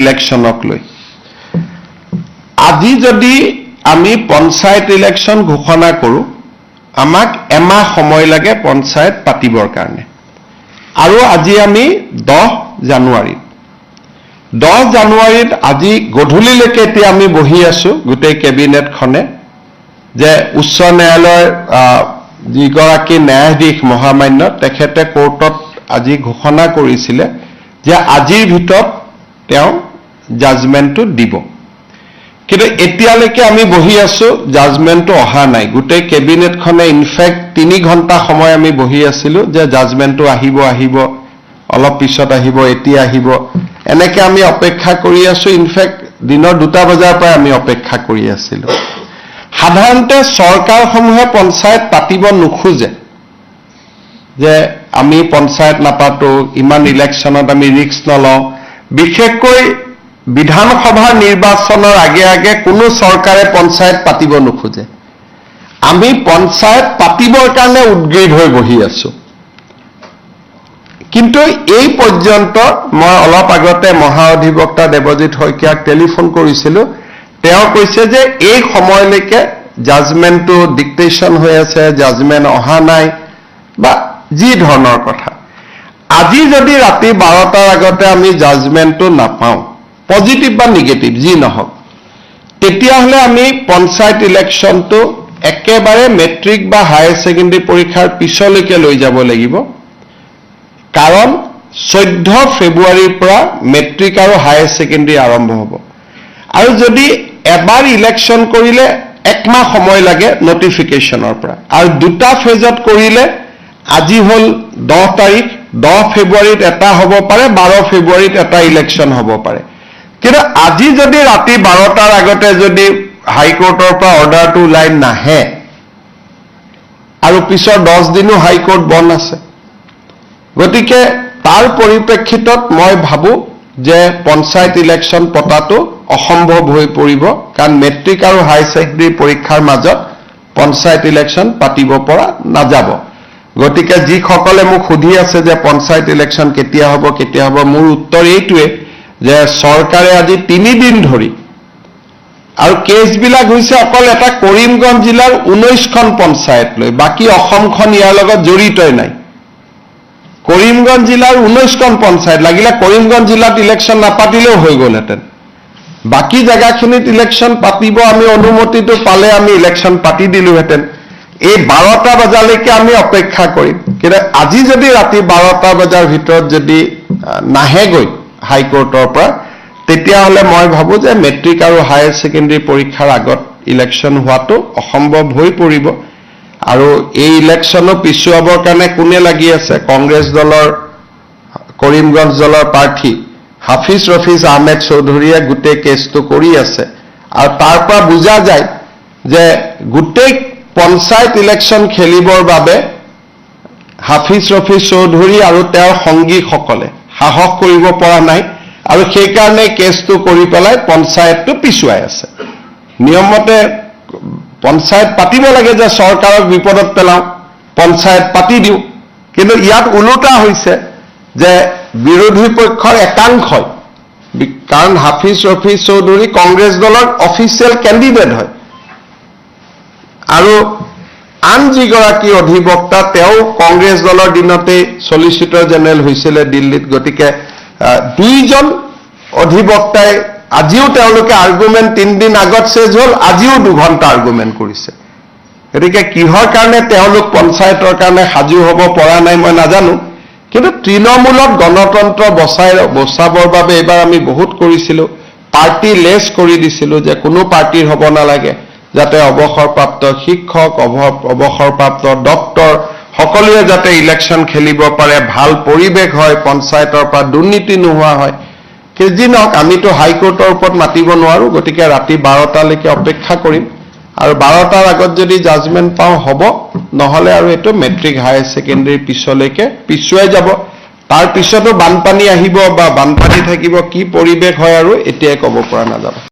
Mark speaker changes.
Speaker 1: ইলেকশনক লৈ আজি যদি আমি পঞ্চায়ত ইলেকশন ঘোষণা কৰো আমাক এমাহ সময় লাগে পঞ্চায়ত পাতিবৰ কাৰণে আৰু আজি আমি 10 জানুৱাৰীত আজি গধূলিলৈকে এতিয়া আমি বহি আছো গোটেই কেবিনেটখনে যে উচ্চ ন্যায়ালয়ৰ যিগৰাকী ন্যায়াধীশ মহামান্য তেখেতে কোৰ্টত আজি ঘোষণা কৰিছিলে যে আজিৰ ভিতৰত তেওঁ জাজমেন্টটো দিব কিন্তু এতিয়ালৈকে আমি বহি আছো জাজমেন্টটো অহা নাই গোটেই কেবিনেটখনে ইনফেক্ট 3 ঘণ্টা সময় আমি বহি আছিলো যে জাজমেন্টটো আহিব অলপ পিছত আহিব এতিয়া আহিব এনেকে আমি অপেক্ষা কৰি আছো ইনফেক্ট দিনৰ 2টা বজাৰ পৰা আমি অপেক্ষা কৰি আছিলো সাধাৰণতে চৰকাৰসমূহে পঞ্চায়ত পাতিব নোখোজে যে আমি পঞ্চায়ত নাপাতো ইমান ইলেকশনত আমি ৰিস্ক নলওঁ বিশেষকৈ বিধানসভাৰ নিৰ্বাচনৰ আগে কোনো চৰকাৰে পঞ্চায়ত পাতিব নোখোজে আমি পঞ্চায়ত পাতিবৰ কাৰণে উদ্গ্ৰীৱ হৈ বহি আছো কিন্তু এই পৰ্যন্ত মই অলপ আগতে মহাঅধিবক্তা দেৱজিৎ শইকীয়াক টেলিফোন কৰিছিলো তেওঁ কৈছে যে এই সময়লৈকে জাজমেন্টটো ডিক্টেশন হৈ আছে জাজমেন্ট অহা নাই বা যি ধৰণৰ কথা আজি যদি ৰাতি 12টাৰ আগতে আমি জাজমেন্টটো নাপাওঁ পজিটিভ বা নেগেটিভ যি নহওক তেতিয়াহলে আমি পঞ্চায়ত ইলেকশনটো একেবাৰে মেট্ৰিক বা হায়াৰ সেকেন্ডাৰী পৰীক্ষাৰ পিছলৈকে লৈ যাব লাগিব কাৰণ 14 ফেব্ৰুৱাৰীৰ পৰা মেট্ৰিক আৰু হায়াৰ সেকেন্ডাৰী আৰম্ভ হ'ব আৰু যদি এবাৰ ইলেকশন কৰিলে একমাহ সময় লাগে নটিফিকেশনৰ পৰা আৰু দুটা ফেজত কৰিলে আজি হল 10 তাৰিখ 10 ফেব্ৰুৱাৰীত এটা হ'ব পাৰে 12 ফেব্ৰুৱাৰীত এটা ইলেকশন হ'ব পাৰে কিন্তু আজি যদি ৰাতি 12টাৰ আগতে যদি হাইকোৰ্টৰ পৰা অৰ্ডাৰটো ওলাই নাহে আৰু পিছৰ 10 দিনো হাইকোৰ্ট বন্ধ আছে গতিকে তাৰ পৰিপ্ৰেক্ষিতত মই ভাবো যে পঞ্চায়ত ইলেকশন পতাটো অসম্ভৱ হৈ পৰিব কাৰণ মেট্ৰিক আৰু হাই সেকেন্ডাৰী পৰীক্ষাৰ মাজত পঞ্চায়ত ইলেকশন পাতিব পৰা নাযাব গতিকে যি সকলে মোক সুধি আছে যে পঞ্চায়ত ইলেকশন কেতিয়া হ'ব মোৰ উত্তৰ এইটোৱে যে চৰকাৰে আজি 3 দিন ধৰি আৰু কেছবিলাক হৈছে অকল এটা কৰিমগঞ্জ জিলাৰ 19খন পঞ্চায়ত লৈ বাকি অসমখন ইয়াৰ লগত জড়িতই নাই কৰিমগঞ্জ জিলাৰ 19খন পঞ্চায়ত লাগিলে কৰিমগঞ্জ জিলাত ইলেকশন নাপাতিলেও হৈ গ'লহেঁতেন বাকি জায়গাখিনিত ইলেকশন পাতিব আমি অনুমতিটো পালে আমি ইলেকশন পাতি দিলোহেঁতেন এই 12টা বজালৈকে আমি অপেক্ষা কৰিম কিন্তু আজি যদি ৰাতি 12টা বজাৰ ভিতৰত যদি নাহেগৈ হাইকোৰ্টৰ পৰা তেতিয়াহলে মই ভাবো যে মেট্ৰিক আৰু হায়াৰ সেকেন্ডাৰী পৰীক্ষাৰ আগত ইলেকশন হোৱাটো অসম্ভৱ হৈ পৰিব আৰু এই ইলেকশনো পিছুৱাবৰ কাৰণে কোনে লাগি আছে কংগ্ৰেছ দলৰ কৰিমগঞ্জ দলৰ প্ৰাৰ্থী হাফিজ ৰফিজ আহমেদ চৌধুৰীয়ে গোটেই কেছটো কৰি আছে আৰু তাৰ পৰা বুজা যায় যে গোটেই পঞ্চায়ত ইলেকশন খেলিবৰ বাবে হাফিজ ৰফিজ চৌধুৰী আৰু তেওঁৰ সংগীসকলে সাহস কৰিব পৰা নাই আৰু সেই কাৰণে কেছটো কৰি পেলাই পঞ্চায়তটো পিছুৱাই আছে নিয়মমতে পঞ্চায়ত পাতিব লাগে যে চৰকাৰক বিপদত পেলাও পঞ্চায়ত পাতি দিও কিন্তু ইয়াত উলুটা হৈছে যে বিৰোধী পক্ষৰ একাংশই কাৰণ হাফিজ ৰফিজ চৌধুৰী কংগ্ৰেছ দলৰ অফিচিয়েল কেণ্ডিডেট হয় আৰু আন যিগৰাকী অধিবক্তা তেওঁ কংগ্ৰেছ দলৰ দিনতে সলিচিটৰ জেনেৰেল হৈছিল দিল্লীত গতিকে দুইজন অধিবক্তাই আজিও তেওঁলোকে আৰ্গুমেন্ট 3 দিন আগত শেষ হল আজিও 2 ঘণ্টা আৰ্গুমেন্ট কৰিছে গতিকে কিহৰ কাৰণে তেওঁলোক পঞ্চায়তৰ কাৰণে সাজু হ'ব পৰা নাই মই নাজানো কিন্তু তৃণমূলত গণতন্ত্ৰ বচাবৰ বাবে এবাৰ আমি বহুত কৰিছিলো পাৰ্টি লেছ কৰি দিছিলো যে কোনো পাৰ্টিৰ হ'ব নালাগে যাতে অৱসৰপ্ৰাপ্ত শিক্ষক অৱসৰপ্ৰাপ্ত ডক্টৰ সকলোৱে যাতে ইলেকশন খেলিব পাৰে ভাল পৰিৱেশ হয় পঞ্চায়তৰ পৰা দুৰ্নীতি নোহোৱা হয় কিজিনক আমিতো হাইকোৰ্টৰ ওপৰত মাতিব নোৱাৰো গতিকে ৰাতি 12টালৈকে অপেক্ষা কৰিম আৰু 12টাৰ আগত যদি জাজমেন্ট পাও হ'ব নহলে আৰু এটো মেট্ৰিক হায়াৰ সেকেন্ডাৰী পিছলৈকে পিছুৱাই যাব তাৰ পিছতো বানপানী আহিব বা বানপানী থাকিব কি পৰিৱেশ হয় আৰু এতিয়াই ক'ব পৰা নাযাব